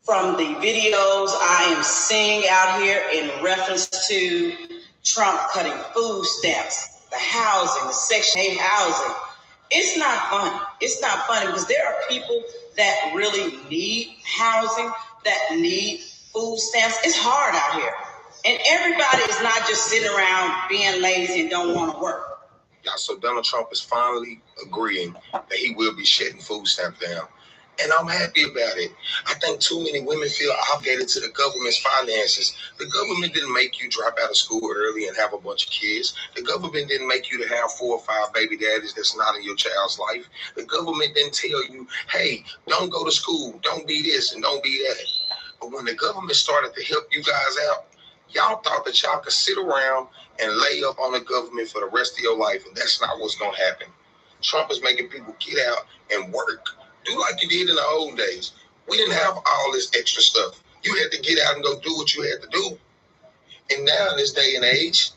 from the videos I am seeing out here in reference to Trump cutting food stamps, the housing, the Section 8 housing. It's not fun. It's not funny because there are people that really need housing, that need food stamps. It's hard out here. And everybody is not just sitting around being lazy and don't want to work. Yeah, so Donald Trump is finally agreeing that he will be shutting food stamps down. And I'm happy about it. I think too many women feel obligated to the government's finances. The government didn't make you drop out of school early and have a bunch of kids. The government didn't make you to have 4 or 5 baby daddies that's not in your child's life. The government didn't tell you, hey, don't go to school, don't be this and don't be that. But when the government started to help you guys out, y'all thought that y'all could sit around and lay up on the government for the rest of your life, and that's not what's going to happen. Trump is making people get out and work. Do like you did in the old days. We didn't have all this extra stuff. You had to get out and go do what you had to do. And now in this day and age,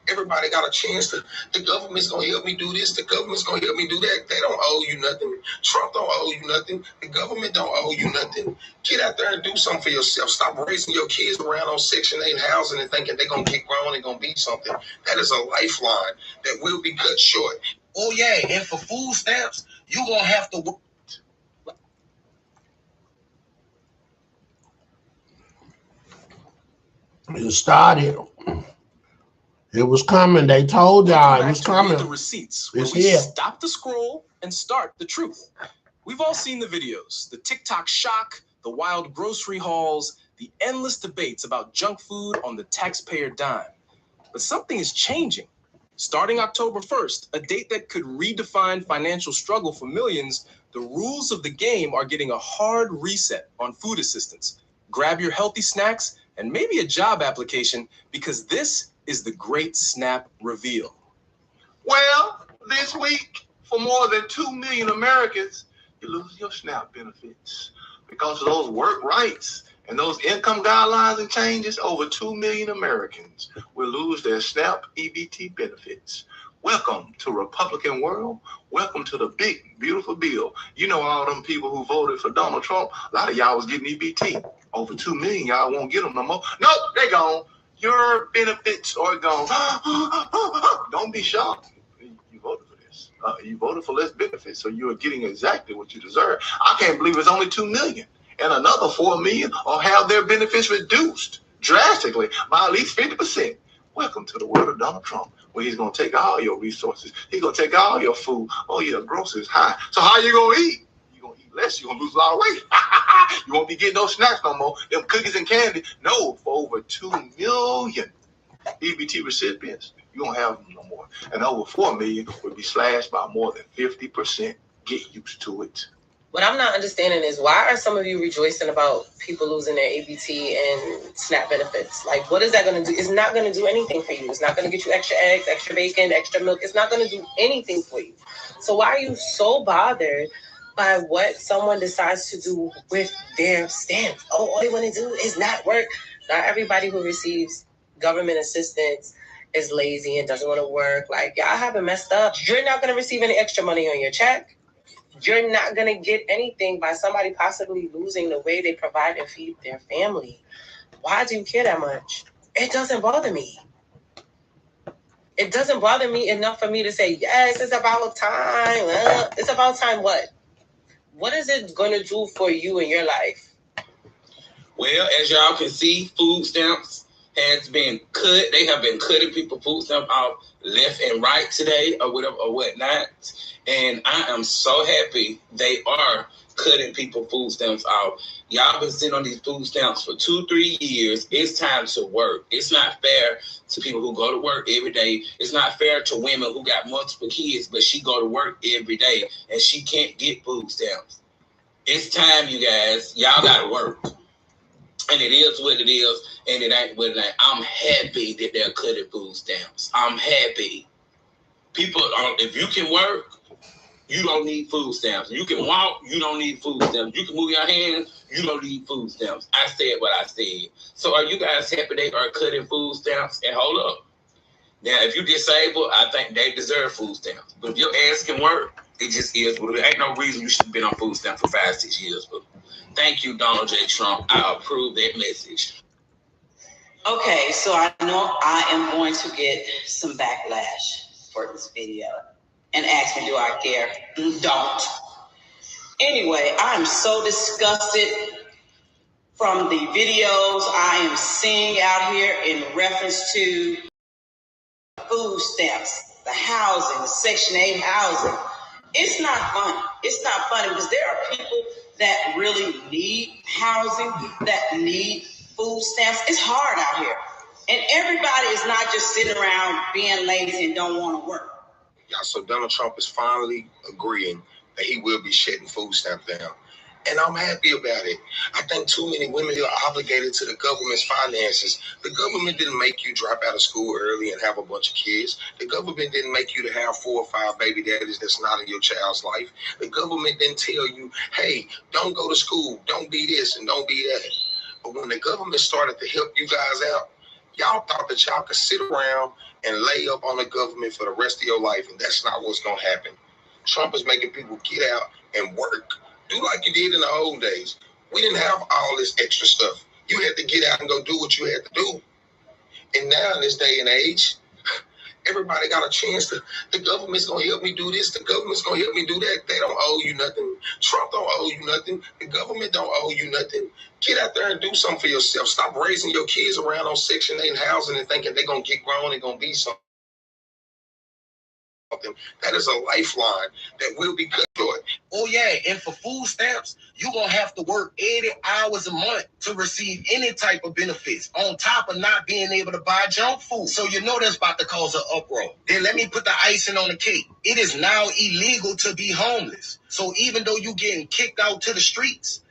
everybody got a chance to, the government's going to help me do this. The government's going to help me do that. They don't owe you nothing. Trump don't owe you nothing. The government don't owe you nothing. Get out there and do something for yourself. Stop raising your kids around on Section 8 housing and thinking they're going to get grown and going to be something. That is a lifeline that will be cut short. Oh, yeah, and for food stamps, you're going to have to work. It started. It was coming. They told y'all it was coming. The receipts. Where we stop the scroll and start the truth. We've all seen the videos, the TikTok shock, the wild grocery hauls, the endless debates about junk food on the taxpayer dime. But something is changing. Starting October 1st, a date that could redefine financial struggle for millions, the rules of the game are getting a hard reset on food assistance. Grab your healthy snacks and maybe a job application, because this is the great SNAP reveal. Well, this week, for more than 2 million Americans, you lose your SNAP benefits. Because of those work rights and those income guidelines and changes, over 2 million Americans will lose their SNAP EBT benefits. Welcome to Republican world. Welcome to the big, beautiful bill. You know all them people who voted for Donald Trump, a lot of y'all was getting EBT. Over 2 million, y'all won't get them no more. Nope, they gone. Your benefits are gone. Don't be shocked. You voted for this. You voted for less benefits, so you are getting exactly what you deserve. I can't believe it's only 2 million. And another 4 million will have their benefits reduced drastically by at least 50%. Welcome to the world of Donald Trump, where he's going to take all your resources. He's going to take all your food. Oh, yeah, groceries high. So how you going to eat? You're going to eat less. You're going to lose a lot of weight. You won't be getting no snacks no more. Them cookies and candy. No, for over 2 million EBT recipients, you don't have them no more. And over 4 million will be slashed by more than 50%. Get used to it. What I'm not understanding is, why are some of you rejoicing about people losing their EBT and SNAP benefits? Like, what is that going to do? It's not going to do anything for you. It's not going to get you extra eggs, extra bacon, extra milk. It's not going to do anything for you. So why are you so bothered by what someone decides to do with their stamps? Oh, all they want to do is not work. Not everybody who receives government assistance is lazy and doesn't want to work. Like, y'all haven't messed up. You're not going to receive any extra money on your check. You're not going to get anything by somebody possibly losing the way they provide and feed their family. Why do you care that much? It doesn't bother me. It doesn't bother me enough for me to say, yes, it's about time. It's about time what? What is it going to do for you in your life? Well, as y'all can see, food stamps has been cut. They have been cutting people food stamps off left and right today or whatever or whatnot. And I am so happy they are cutting people food stamps off. Y'all been sitting on these food stamps for 2-3 years. It's time to work. It's not fair to people who go to work every day. It's not fair to women who got multiple kids, but she go to work every day and she can't get food stamps. It's time, you guys. Y'all got to work. And it is what it is, and it ain't what it ain't. I'm happy that they're cutting food stamps. I'm happy. People, if you can work, you don't need food stamps. You can walk, you don't need food stamps. You can move your hands, you don't need food stamps. I said what I said. So are you guys happy they are cutting food stamps? And hold up. Now, if you're disabled, I think they deserve food stamps. But if your ass can work, it just is what it is. Ain't no reason you should have been on food stamps for 5-6 years. But Thank you, Donald J. Trump. I approve that message. Okay, so I know I am going to get some backlash for this video. And ask me, do I care? Don't. Anyway, I'm so disgusted from the videos I am seeing out here in reference to food stamps, the housing, the Section 8 housing. It's not funny. It's not funny because there are people that really need housing, that need food stamps. It's hard out here. And everybody is not just sitting around being lazy and don't want to work. Yeah, so Donald Trump is finally agreeing that he will be shutting food stamps down. And I'm happy about it. I think too many women feel obligated to the government's finances. The government didn't make you drop out of school early and have a bunch of kids. The government didn't make you to have 4 or 5 baby daddies that's not in your child's life. The government didn't tell you, hey, don't go to school, don't be this and don't be that. But when the government started to help you guys out, y'all thought that y'all could sit around and lay up on the government for the rest of your life, and that's not what's going to happen. Trump is making people get out and work. Do like you did in the old days. We didn't have all this extra stuff. You had to get out and go do what you had to do. And now in this day and age, everybody got a chance to, the government's going to help me do this. The government's going to help me do that. They don't owe you nothing. Trump don't owe you nothing. The government don't owe you nothing. Get out there and do something for yourself. Stop raising your kids around on Section 8 housing and thinking they're going to get grown and going to be something. That is a lifeline that will be cut short. Oh yeah, and for food stamps, you're gonna have to work 80 hours a month to receive any type of benefits, on top of not being able to buy junk food. So you know that's about to cause an uproar. Then let me put the icing on the cake. It is now illegal to be homeless. So even though you're getting kicked out to the streets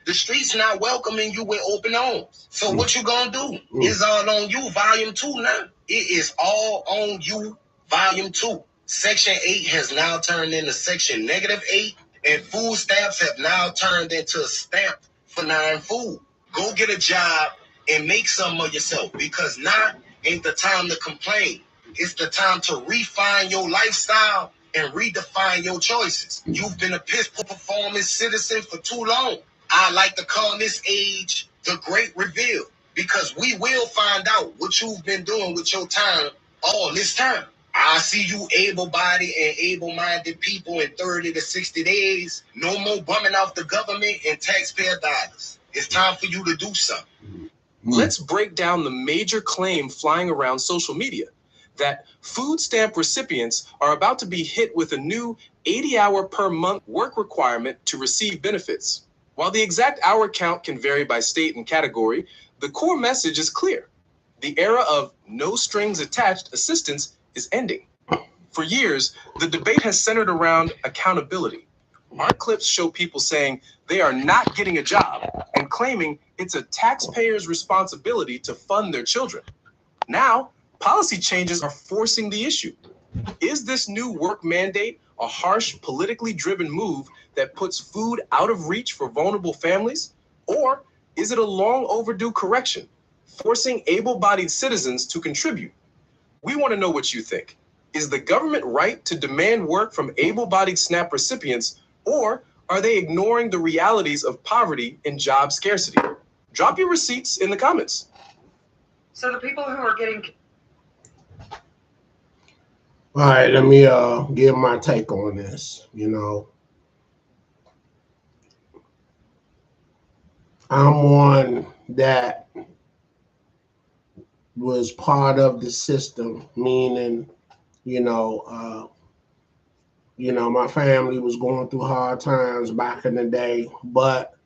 not welcoming you with open arms. So what you gonna do? It's all on you, volume 2 now. It is all on you, volume 2. Section 8 has now turned into Section -8, and food stamps have now turned into a stamp for non-food. Go get a job and make something of yourself, because now ain't the time to complain. It's the time to refine your lifestyle and redefine your choices. You've been a piss-poor performing citizen for too long. I like to call this age the Great Reveal, because we will find out what you've been doing with your time all this time. I see you able-bodied and able-minded people in 30 to 60 days. No more bumming off the government and taxpayer dollars. It's time for you to do something. Let's break down the major claim flying around social media that food stamp recipients are about to be hit with a new 80-hour per month work requirement to receive benefits. While the exact hour count can vary by state and category, the core message is clear. The era of no strings attached assistance is ending. For years, the debate has centered around accountability. Our clips show people saying they are not getting a job and claiming it's a taxpayer's responsibility to fund their children. Now, policy changes are forcing the issue. Is this new work mandate a harsh, politically driven move that puts food out of reach for vulnerable families? Or is it a long overdue correction, forcing able-bodied citizens to contribute? We want to know what you think. Is the government right to demand work from able-bodied SNAP recipients, or are they ignoring the realities of poverty and job scarcity? Drop your receipts in the comments. So the people who are getting... All right, let me give my take on this. You know, I'm one that was part of the system, meaning, my family was going through hard times back in the day, but,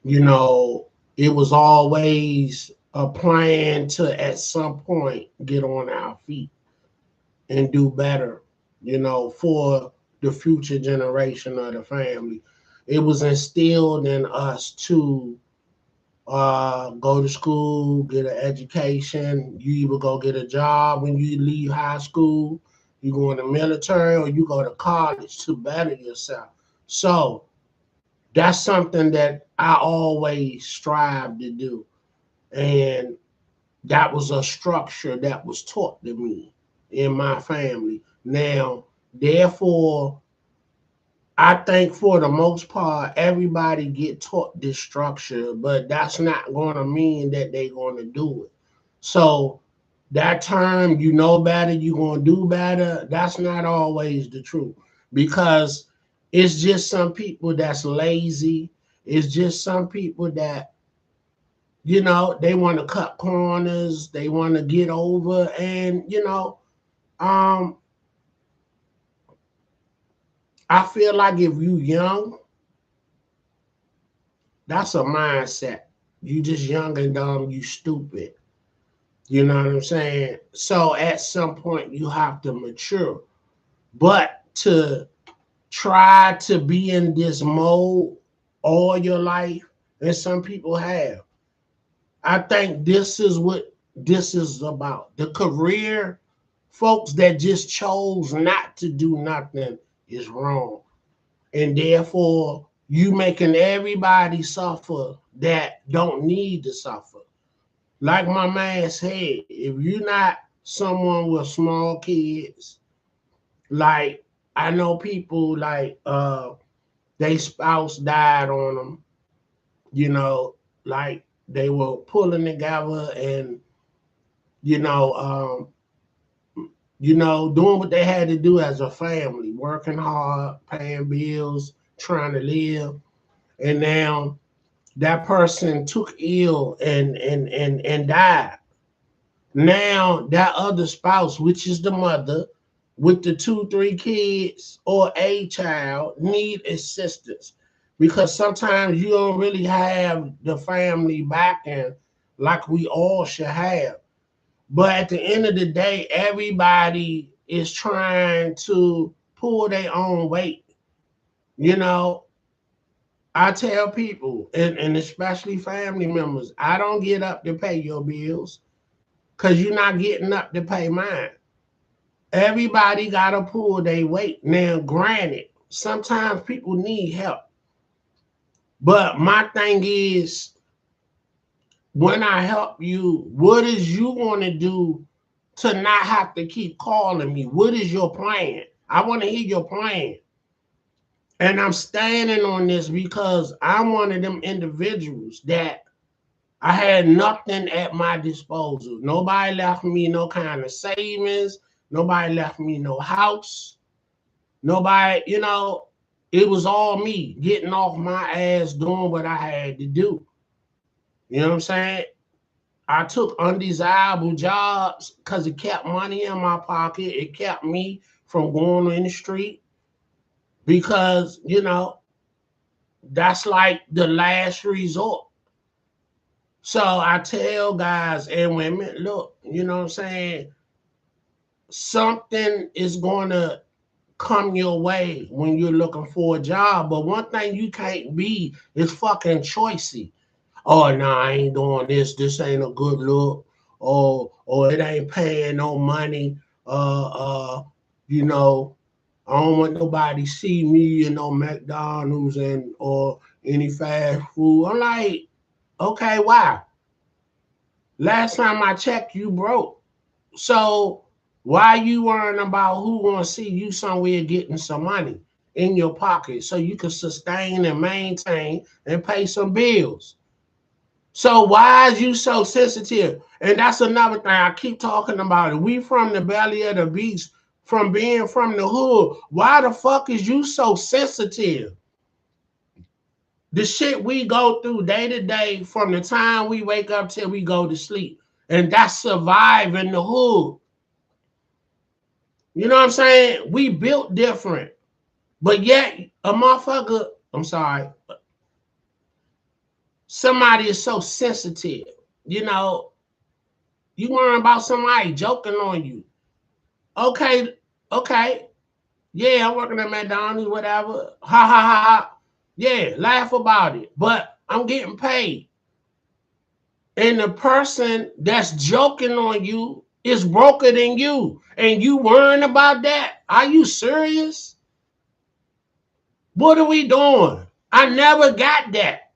it was always a plan to, at some point, get on our feet and do better, for the future generation of the family. It was instilled in us to go to school, get an education. You either go get a job when you leave high school, you go in the military, or you go to college to better yourself. So that's something that I always strive to do. And that was a structure that was taught to me in my family. Now, therefore, I think for the most part, everybody get taught this structure, but that's not going to mean that they're going to do it. So that term, you know better, you're going to do better, that's not always the truth, because it's just some people that's lazy. It's just some people that, they want to cut corners, they want to get over, and, um, I feel like if you young, that's a mindset. You just young and dumb, you stupid. You know what I'm saying? So at some point you have to mature. But to try to be in this mode all your life, and some people have. I think this is what this is about. The career, folks that just chose not to do nothing is wrong. And therefore you making everybody suffer that don't need to suffer. Like my man said, if you're not someone with small kids, like I know people like they spouse died on them, like they were pulling together and you know doing what they had to do as a family, working hard, paying bills, trying to live, and now that person took ill and died. Now that other spouse, which is the mother with the 2, 3 kids or a child, need assistance, because sometimes you don't really have the family backing like we all should have. But at the end of the day, everybody is trying to pull their own weight. You know, I tell people, and especially family members, I don't get up to pay your bills because you're not getting up to pay mine. Everybody got to pull their weight. Now, granted, sometimes people need help. But my thing is, when I help you, what is you going to do to not have to keep calling me? What is your plan? I want to hear your plan. And I'm standing on this because I'm one of them individuals that I had nothing at my disposal. Nobody left me no kind of savings. Nobody left me no house. Nobody, it was all me getting off my ass doing what I had to do. You know what I'm saying? I took undesirable jobs because it kept money in my pocket. It kept me from going in the street because, that's like the last resort. So I tell guys and women, look, you know what I'm saying? Something is going to come your way when you're looking for a job. But one thing you can't be is fucking choicy. Oh, no, I ain't doing this. This ain't a good look. Or it ain't paying no money. You know, I don't want nobody see me in no McDonald's or any fast food. I'm like, okay, why? Last time I checked, you broke. So why you worrying about who gonna see you somewhere getting some money in your pocket so you can sustain and maintain and pay some bills? So why is you so sensitive? And that's another thing I keep talking about it. We from the belly of the beast, from being from the hood. Why the fuck is you so sensitive? The shit we go through day to day from the time we wake up till we go to sleep. And that's surviving the hood. You know what I'm saying? We built different. But yet a motherfucker, I'm sorry, somebody is so sensitive. You worrying about somebody joking on you. Okay, okay. Yeah, I'm working at McDonald's, whatever. Ha ha ha ha. Yeah, laugh about it. But I'm getting paid. And the person that's joking on you is broker than you. And you worrying about that? Are you serious? What are we doing? I never got that.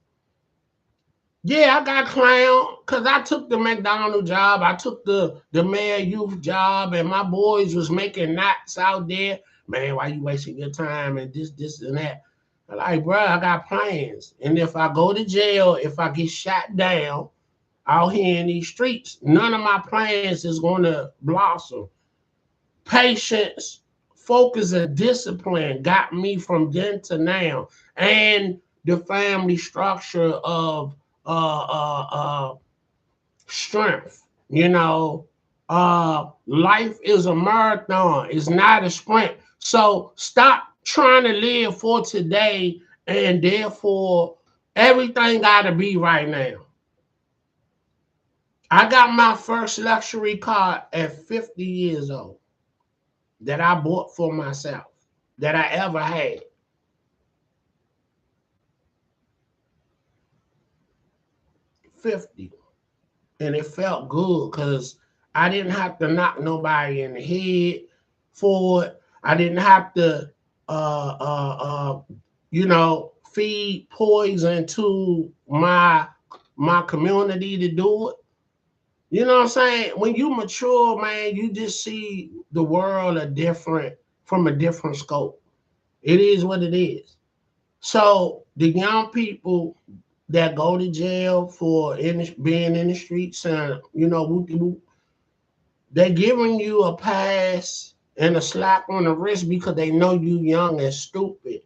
Yeah, I got clown because I took the McDonald's job. I took the mayor youth job, and my boys was making knots out there. man, why you wasting your time and this and that? I'm like, bro, I got plans. And if I go to jail, if I get shot down out here in these streets, none of my plans is going to blossom. Patience, focus, and discipline got me from then to now. And the family structure of strength. Life is a marathon, it's not a sprint. So stop trying to live for today and therefore everything got to be right now. I got my first luxury car at 50 years old that I bought for myself, that I ever had. 50. And it felt good because I didn't have to knock nobody in the head for it. I didn't have to, feed poison to my community to do it. You know what I'm saying? When you mature, man, you just see the world from a different scope. It is what it is. So the young people that go to jail for being in the streets and they're giving you a pass and a slap on the wrist because they know you young and stupid.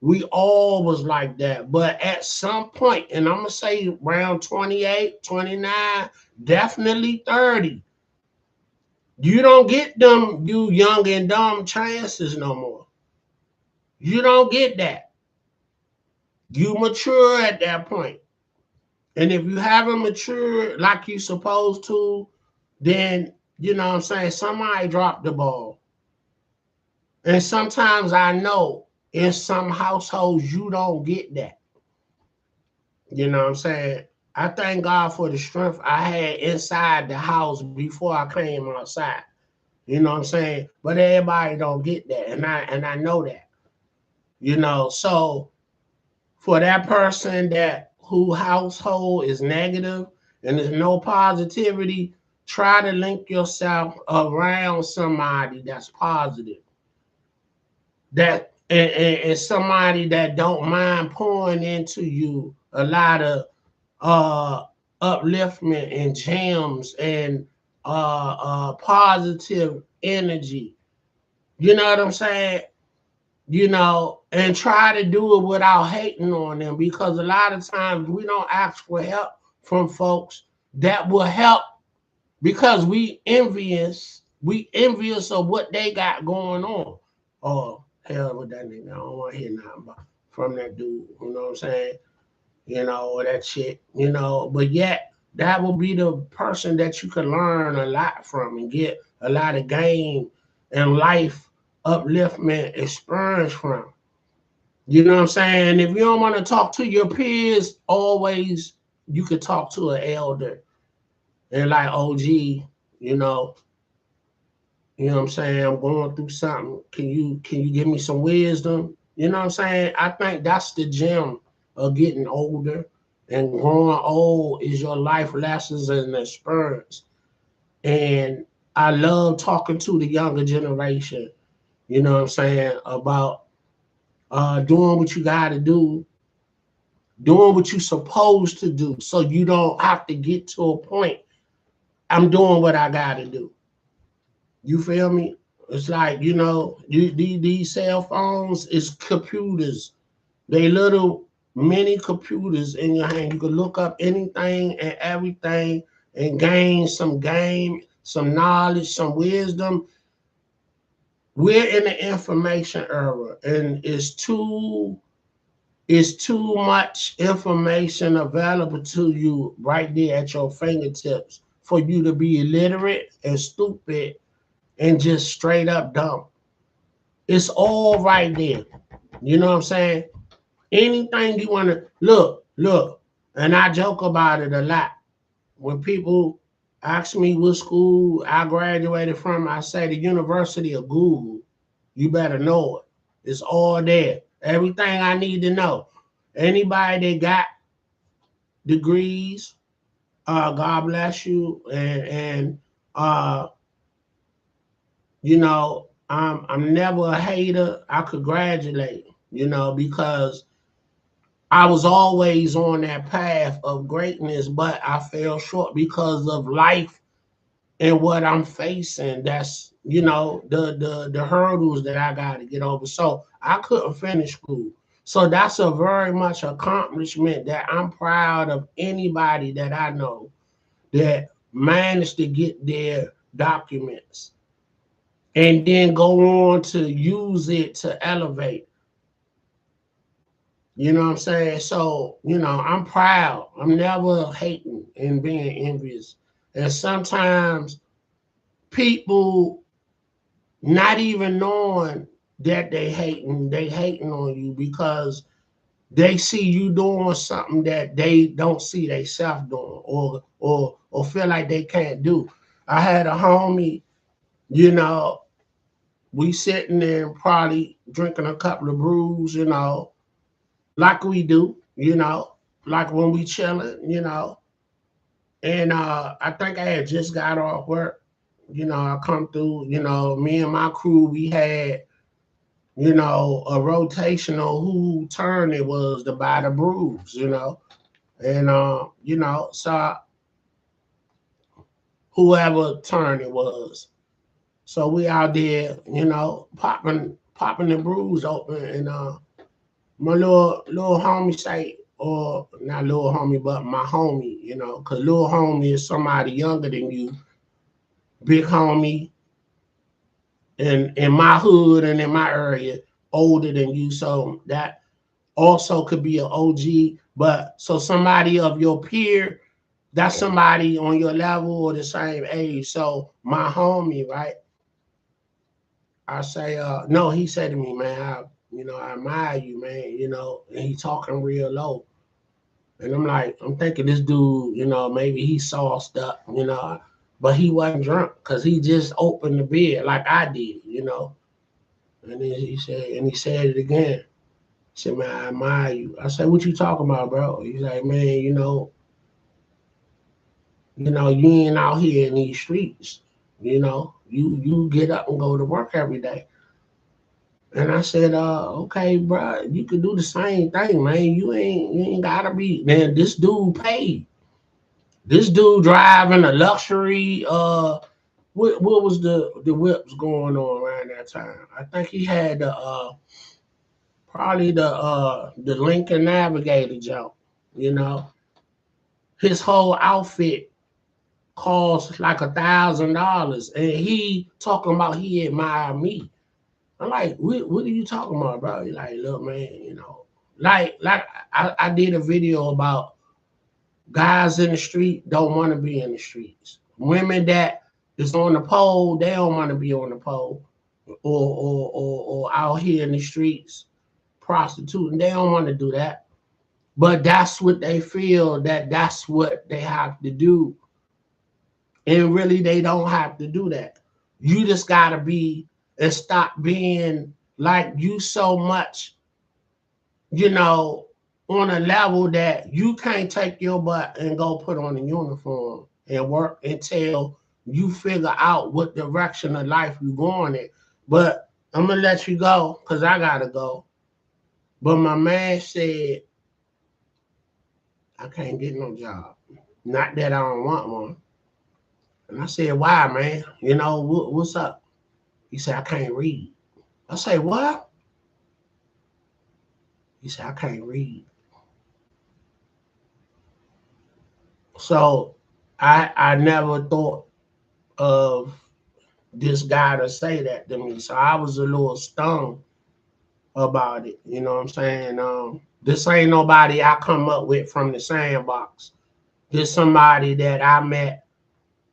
We all was like that. But at some point, and I'm going to say around 28, 29, definitely 30, you don't get them, you young and dumb chances no more. You don't get that. You mature at that point. And if you haven't matured like you supposed to, then, you know what I'm saying, somebody dropped the ball. And sometimes I know in some households you don't get that. You know what I'm saying? I thank God for the strength I had inside the house before I came outside. You know what I'm saying? But everybody don't get that. And I know that. So for that person who household is negative and there's no positivity, try to link yourself around somebody that's positive. That and somebody that don't mind pouring into you a lot of upliftment and gems and positive energy. You know what I'm saying? And try to do it without hating on them, because a lot of times we don't ask for help from folks that will help because we envious of what they got going on. Oh, hell with that nigga. I don't want to hear nothing from that dude. You know what I'm saying? Or that shit, but yet that will be the person that you can learn a lot from and get a lot of game and life upliftment experience from. You know what I'm saying? If you don't want to talk to your peers, always you could talk to an elder and like, OG, you know what I'm saying? I'm going through something. Can you give me some wisdom? You know what I'm saying? I think that's the gem of getting older and growing old is your life lessons and experience. And I love talking to the younger generation, you know what I'm saying, about doing what you got to do, doing what you're supposed to do so you don't have to get to a point, I'm doing what I got to do. You feel me? It's like, these cell phones is computers. They little mini computers in your hand. You can look up anything and everything and gain some game, some knowledge, some wisdom. We're in the information era, and it's too much information available to you right there at your fingertips for you to be illiterate and stupid and just straight up dumb. It's all right there. You know what I'm saying? Anything you want to look, and I joke about it a lot. When people ask me what school I graduated from, I say the University of Google. You better know it. It's all there. Everything I need to know. Anybody that got degrees, God bless you, and I'm never a hater. I congratulate, because I was always on that path of greatness, but I fell short because of life and what I'm facing. That's the hurdles that I got to get over. So I couldn't finish school. So that's a very much accomplishment that I'm proud of anybody that I know that managed to get their documents and then go on to use it to elevate. You know what I'm saying? So, I'm proud. I'm never hating and being envious. And sometimes people not even knowing that they hating on you because they see you doing something that they don't see themselves doing or feel like they can't do. I had a homie, you know, we sitting there probably drinking a couple of brews, like we do, like when we chilling, And I think I had just got off work. I come through, me and my crew, we had, a rotational who turn it was to buy the brews, And so whoever turn it was. So we out there, popping the brews open and my little homie say, or not little homie, but my homie, because little homie is somebody younger than you, big homie in my hood and in my area, older than you. So that also could be an OG, but so somebody of your peer, that's somebody on your level or the same age. So my homie, right? I say, no, he said to me, man, I admire you, man, and he talking real low. And I'm like, I'm thinking this dude, maybe he sauced up, but he wasn't drunk because he just opened the beer like I did. And then he said it again. He said, man, I admire you. I said, what you talking about, bro? He's like, man, you ain't out here in these streets. You get up and go to work every day. And I said, okay, bro, you can do the same thing, man. You ain't gotta be. Man, this dude paid. This dude driving a luxury. What was the whips going on around that time? I think he had probably the Lincoln Navigator jump. You know, his whole outfit cost like $1,000, and he talking about he admired me. I'm like, what are you talking about, bro? He's like, look, man, like I did a video about guys in the street don't want to be in the streets. Women that is on the pole, they don't want to be on the pole or out here in the streets prostituting. They don't want to do that. But that's what they feel that's what they have to do. And really, they don't have to do that. You just got to be and stop being like you so much, on a level that you can't take your butt and go put on a uniform and work until you figure out what direction of life you're going in. But I'm going to let you go because I got to go. But my man said, I can't get no job. Not that I don't want one. And I said, why, man? What's up? He said, I can't read. I say, what? He said, I can't read. So I never thought of this guy to say that to me. So I was a little stung about it. You know what I'm saying? This ain't nobody I come up with from the sandbox. This somebody that I met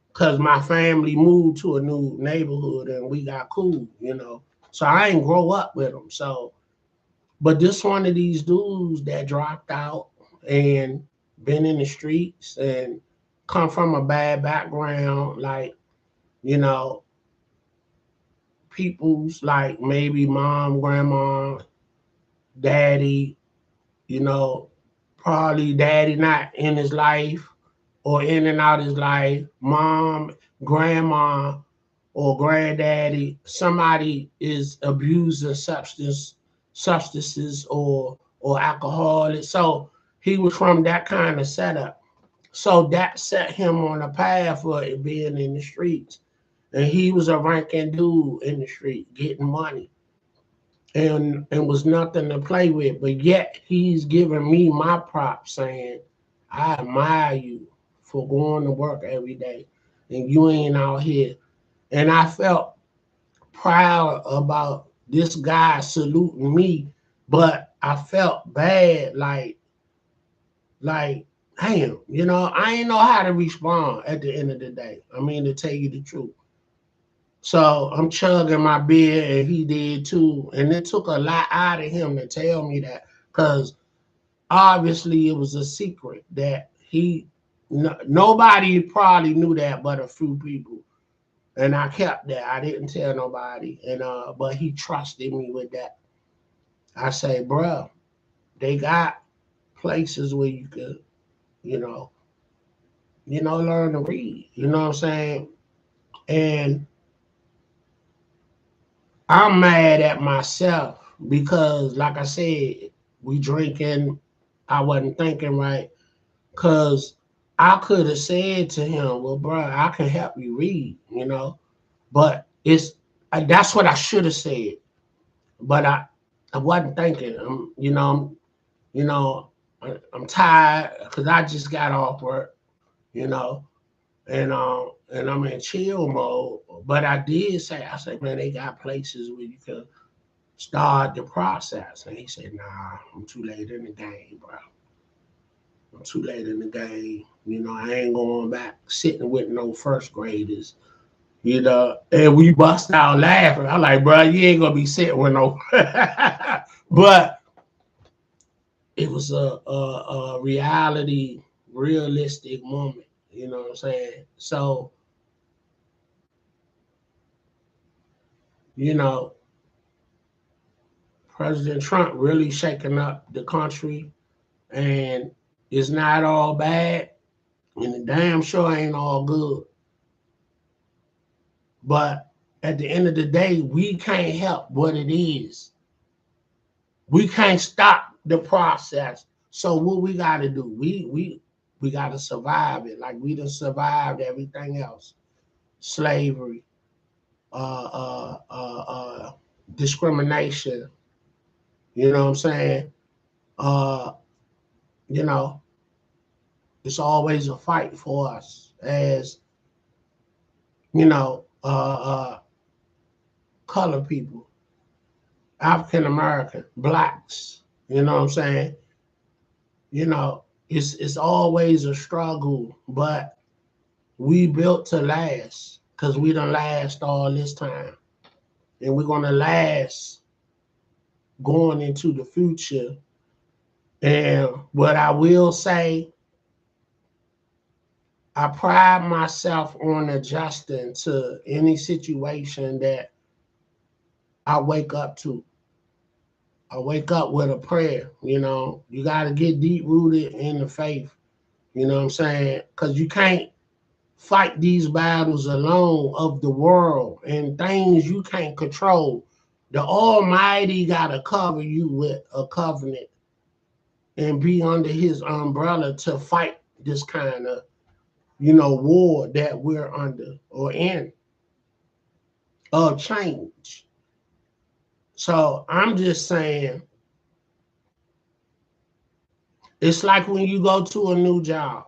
because my family moved to a new neighborhood and we got cool. So I ain't grow up with them. So, but this one of these dudes that dropped out and been in the streets and come from a bad background, like, people's like maybe mom, grandma, daddy, you know, probably daddy not in his life or in and out his life, mom, grandma, or granddaddy, somebody is abusing substances or alcoholic. So he was from that kind of setup. So that set him on a path for it being in the streets. And he was a ranking dude in the street getting money and was nothing to play with. But yet he's giving me my props saying, I admire you for going to work every day and you ain't out here. And I felt proud about this guy saluting me, but I felt bad, like, damn, I ain't know how to respond at the end of the day. I mean, to tell you the truth. So I'm chugging my beer, and he did too. And it took a lot out of him to tell me that, because obviously it was a secret that nobody probably knew that but a few people. And I kept that. I didn't tell nobody. And but he trusted me with that. I say, bro, they got places where you could, you know, learn to read. You know what I'm saying? And I'm mad at myself because, like I said, we drinking. I wasn't thinking right because I could have said to him, "Well, bro, I can help you read," But that's what I should have said. But I wasn't thinking. You know, I'm tired because I just got off work. You know, and I'm in chill mode. But I did say, I said, man, they got places where you can start the process. And he said, nah, I'm too late in the game, bro. I'm too late in the game. I ain't going back sitting with no first graders. And we bust out laughing. I'm like, bro, you ain't gonna be sitting with no. But it was a reality, realistic moment. You know what I'm saying? So, President Trump really shaking up the country, and it's not all bad, and the damn sure ain't all good. But at the end of the day, we can't help what it is. We can't stop the process. So what we got to do? We got to survive it, like we done survived everything else: slavery, discrimination. You know what I'm saying? Uh, you know, it's always a fight for us as colored people, African American, blacks. You know what I'm saying? It's always a struggle, but we built to last because we done last all this time, and we're gonna last going into the future. And what I will say, I pride myself on adjusting to any situation that I wake up to. I wake up with a prayer. You got to get deep rooted in the faith. You know what I'm saying? Because you can't fight these battles alone of the world and things you can't control. The Almighty got to cover you with a covenant and be under his umbrella to fight this kind of, war that we're under or in of change. So I'm just saying, it's like when you go to a new job.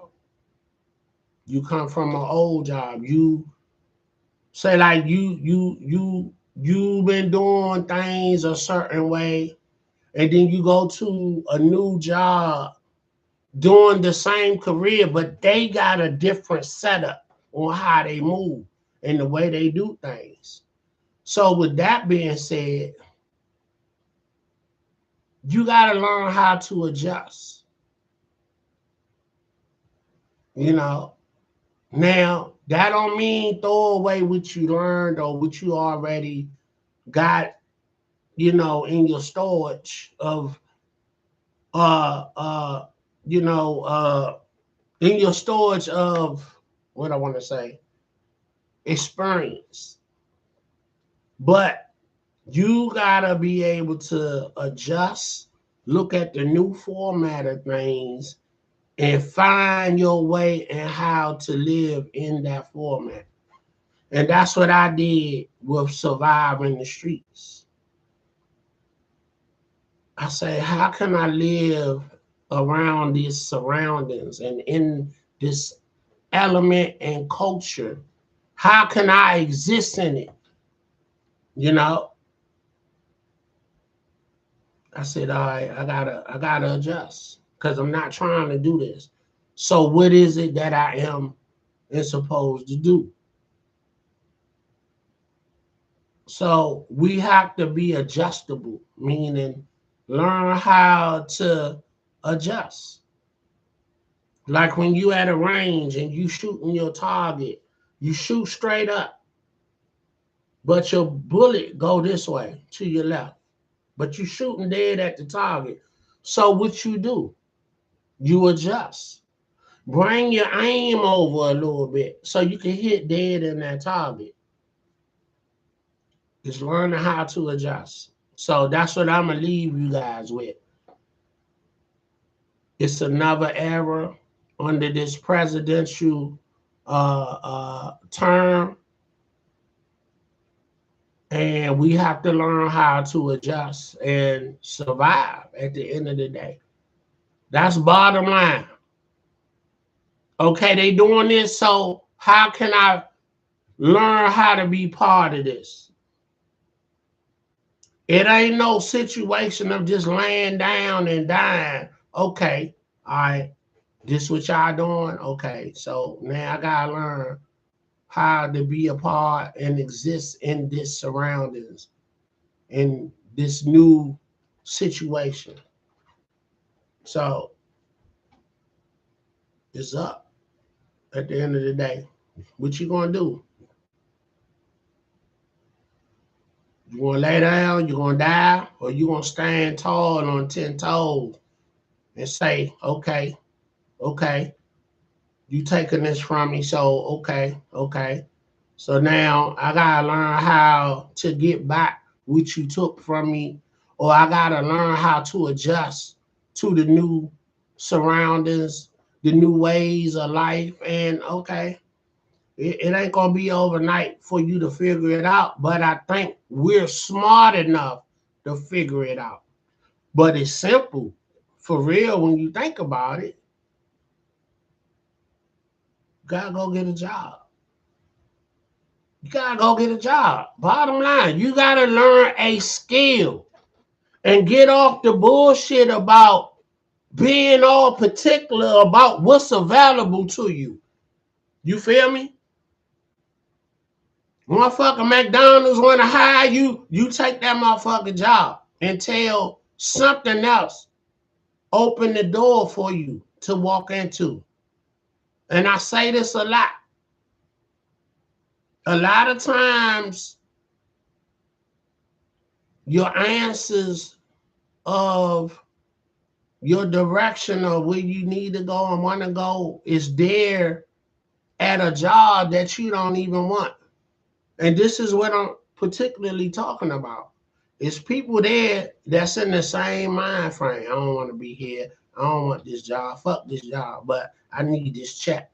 You come from an old job. You say like you've been doing things a certain way, and then you go to a new job doing the same career, but they got a different setup on how they move and the way they do things. So with that being said, you got to learn how to adjust. Now that don't mean throw away what you learned or what you already got, in your storage of uh uh you know in your storage of what I want to say, experience. But you gotta be able to adjust, look at the new format of things, and find your way and how to live in that format. And that's what I did with surviving the streets. I say, how can I live around these surroundings and in this element and culture? How can I exist in it? You know, I said, all right, I gotta adjust because I'm not trying to do this. So what is it that I am supposed to do? So we have to be adjustable, meaning learn how to adjust. Like when you at a range and you shooting your target, you shoot straight up, but your bullet go this way to your left, but you shooting dead at the target. So what you do, you adjust. Bring your aim over a little bit so you can hit dead in that target. Just learning how to adjust. So that's what I'm going to leave you guys with. It's another era under this presidential term, and we have to learn how to adjust and survive at the end of the day. That's bottom line. Okay, they doing this, so how can I learn how to be part of this? It ain't no situation of just laying down and dying. Okay, all right, this what y'all doing? Okay, so now I gotta learn how to be a part and exist in this surroundings, in this new situation. So it's up at the end of the day. What you gonna do? You gonna lay down, you gonna die, or you gonna stand tall and on 10 toes and say, okay, okay, you taking this from me, so okay. So now I gotta learn how to get back what you took from me, or I gotta learn how to adjust to the new surroundings, the new ways of life. And okay, it ain't gonna be overnight for you to figure it out, but I think we're smart enough to figure it out. But it's simple, for real, when you think about it. You gotta go get a job. You gotta go get a job. Bottom line, you gotta learn a skill and get off the bullshit about being all particular about what's available to you. You feel me? Motherfucker McDonald's want to hire you, you take that motherfucking job until something else open the door for you to walk into. And I say this a lot. A lot of times, your answers of your direction of where you need to go and want to go is there at a job that you don't even want. And this is what I'm particularly talking about. It's people there that's in the same mind frame. I don't want to be here. I don't want this job. Fuck this job. But I need this check.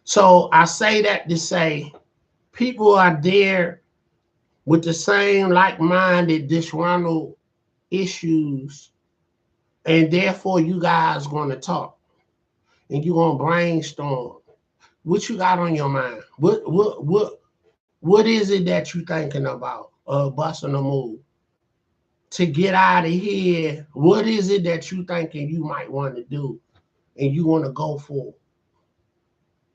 So I say that to say people are there with the same like-minded, disgruntled issues. And therefore you guys going to talk. And you're going to brainstorm. What you got on your mind? What is it that you thinking about? Busting a move to get out of here. What is it that you thinking you might want to do and you want to go for?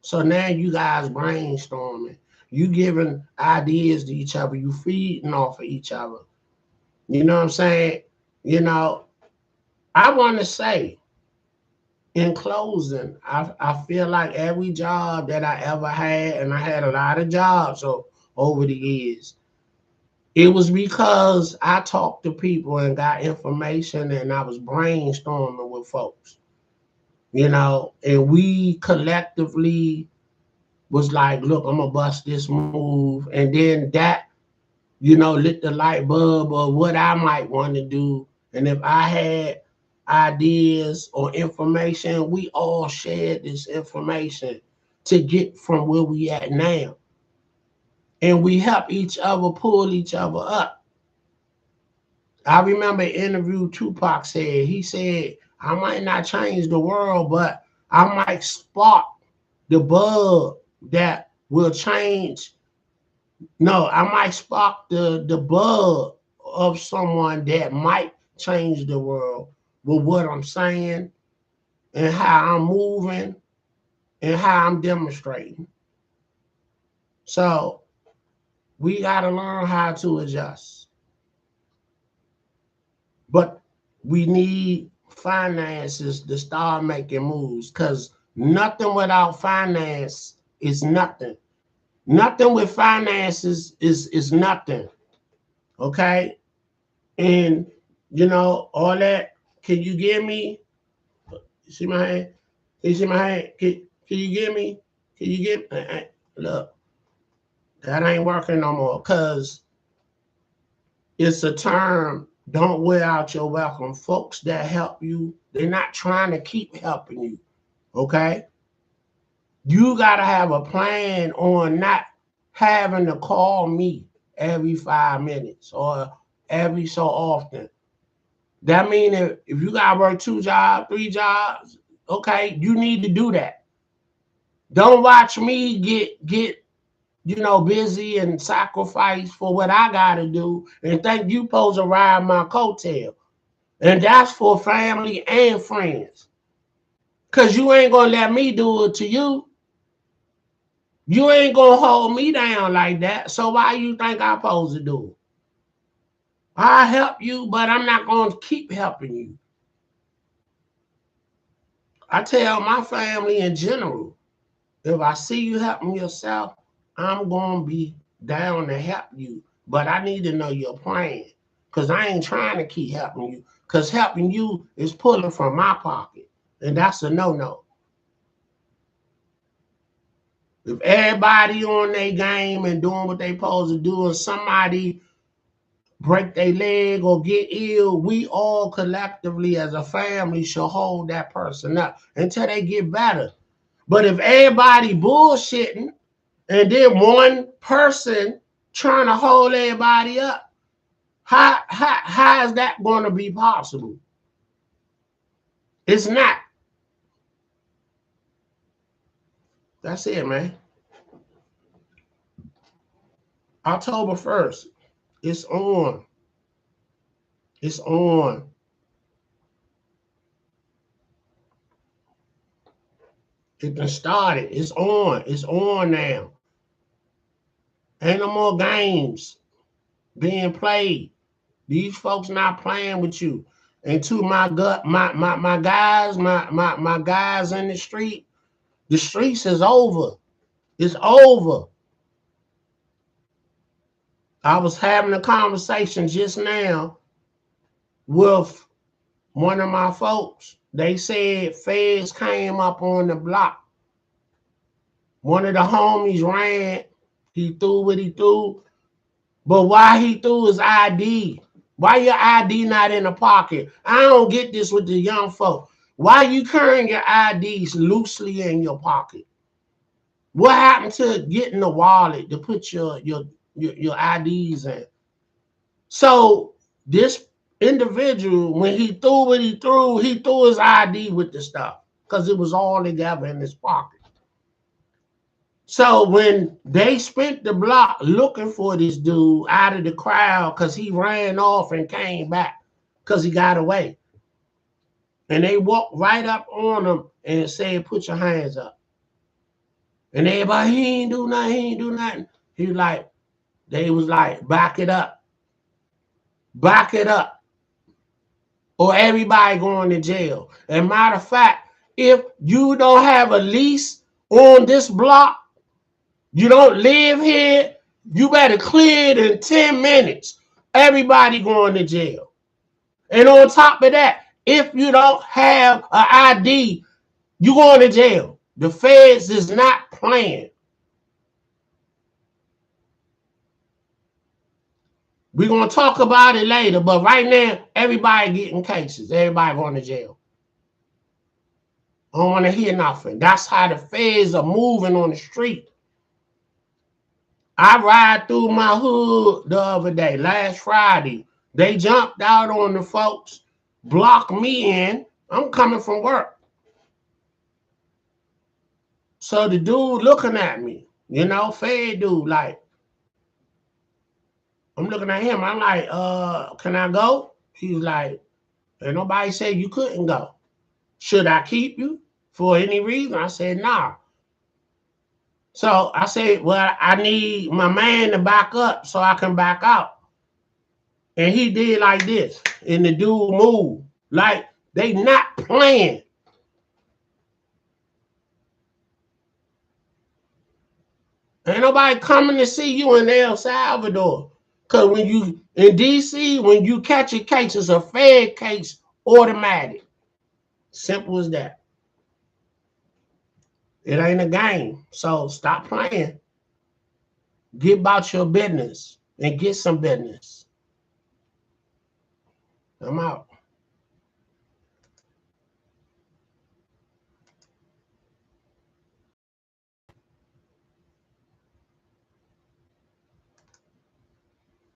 So now you guys brainstorming. You giving ideas to each other. You feeding off of each other. You know what I'm saying? You know, I want to say, in closing, I feel like every job that I ever had, and I had a lot of jobs over the years, it was because I talked to people and got information and I was brainstorming with folks, you know, and we collectively was like, look, I'm gonna bust this move. And then that lit the light bulb of what I might want to do. And if I had ideas or information, we all shared this information to get from where we at now. And we help each other pull each other up. I remember an interview Tupac said, he said, I might not change the world, but I might spark the bug that will change. No, I might spark the bug of someone that might change the world with what I'm saying and how I'm moving and how I'm demonstrating. So we got to learn how to adjust. But we need finances to start making moves, because nothing without finance is nothing. Nothing with finances is nothing. Okay? And, all that, can you give me? You see my hand? Can you see my hand? Can you give me? Can you give me? Look, that ain't working no more, because it's a term, don't wear out your welcome. Folks that help you, they're not trying to keep helping you, okay? You got to have a plan on not having to call me every 5 minutes or every so often. That means if you got to work 2 jobs, 3 jobs, okay, you need to do that. Don't watch me get busy and sacrifice for what I got to do and think you supposed to ride my coattail. And that's for family and friends. Because you ain't going to let me do it to you. You ain't going to hold me down like that. So why you think I'm supposed to do it? I'll help you, but I'm not going to keep helping you. I tell my family in general, if I see you helping yourself, I'm going to be down to help you. But I need to know your plan, because I ain't trying to keep helping you, because helping you is pulling from my pocket, and that's a no-no. If everybody on their game and doing what they supposed to do, and somebody break their leg or get ill, we all collectively as a family should hold that person up until they get better. But if everybody bullshitting and then one person trying to hold everybody up, how is that going to be possible? It's not. That's it, man. October 1st. It's on. It's on. It done started. It's on. It's on now. Ain't no more games being played. These folks not playing with you. And to my guys, my guys in the streets is over. It's over. I was having a conversation just now with one of my folks. They said feds came up on the block. One of the homies ran. He threw what he threw. But why he threw his ID? Why your ID not in the pocket? I don't get this with the young folk. Why you carrying your IDs loosely in your pocket? What happened to getting a wallet to put your IDs in? So this individual, when he threw what he threw his ID with the stuff, because it was all together in his pocket. So when they spent the block looking for this dude out of the crowd, because he ran off and came back because he got away, and they walked right up on him and said, put your hands up. And everybody, he ain't do nothing. He was like, they was like, back it up. Back it up. Or everybody going to jail. And matter of fact, if you don't have a lease on this block, you don't live here, you better clear it in 10 minutes. Everybody going to jail. And on top of that, if you don't have an ID, you going to jail. The feds is not playing. We're going to talk about it later, but right now, everybody getting cases. Everybody going to jail. I don't want to hear nothing. That's how the feds are moving on the street. I ride through my hood the other day, last Friday. They jumped out on the folks, blocked me in. I'm coming from work. So the dude looking at me, you know, fed dude, like, I'm looking at him. I'm like, can I go? He's like, and nobody said you couldn't go. Should I keep you for any reason? I said, nah. So I said, well, I need my man to back up so I can back out. And he did like this, and the dude moved. Like, they not playing. Ain't nobody coming to see you in El Salvador. Because when you, in D.C., when you catch a case, it's a Fed case, automatic. Simple as that. It ain't a game. So stop playing. Get about your business and get some business. I'm out.